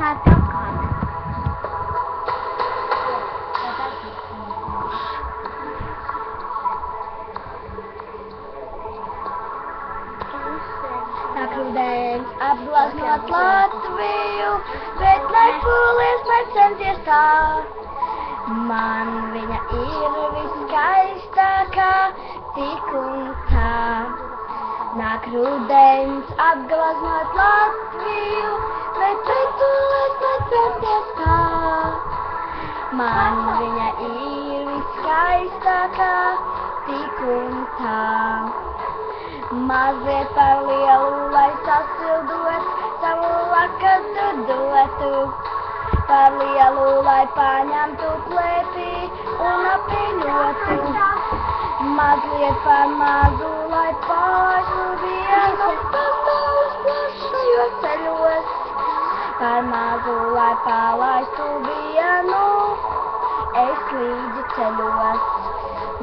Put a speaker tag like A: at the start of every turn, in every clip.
A: Nāk rudens apgleznot Latviju, bet nepūlies necenties tā. Man viņa ir viskaistākā, tik un tā. Nāk rudens apgleznot Latviju, bet nepūlies necenties tā. Man viņa ir viskaistākā, tik un tā. Mazliet par lielu, lai sasildot, savu lakatu dotu. Par lielu, lai paņemtu klēpī un apvienotu. Mazliet par mazu, lai palaistu vienu pasaules plašajos ceļos. Par mazu, lai palaistu vienu, es līdzi ceļos.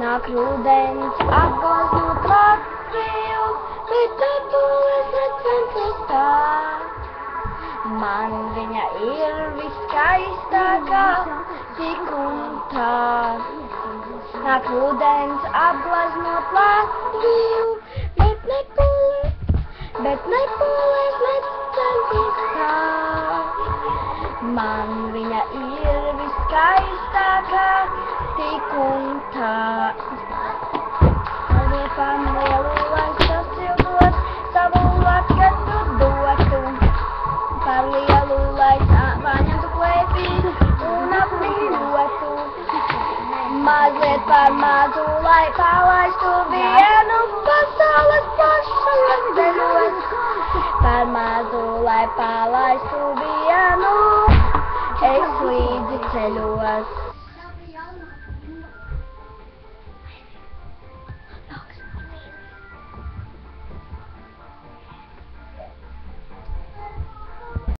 A: Nāk rudens apgleznot Latviju, bet nepūlies necenties tā. Man viņa ir viskaistākā, tik un tā. Nāk rudens apgleznot Latviju, bet nepūlies necenties tā. Man viņa ir viskaistākā, tik un tā. Mazliet par lielu, lai sasildot, savu lakatu dotu. Par lielu, lai paņemtu klēpī un apvienotu. Mazliet par mazu, lai palaistu vienu pasaules plašajos ceļos. Par mazu, lai palaistu vienu, es līdzi ceļos.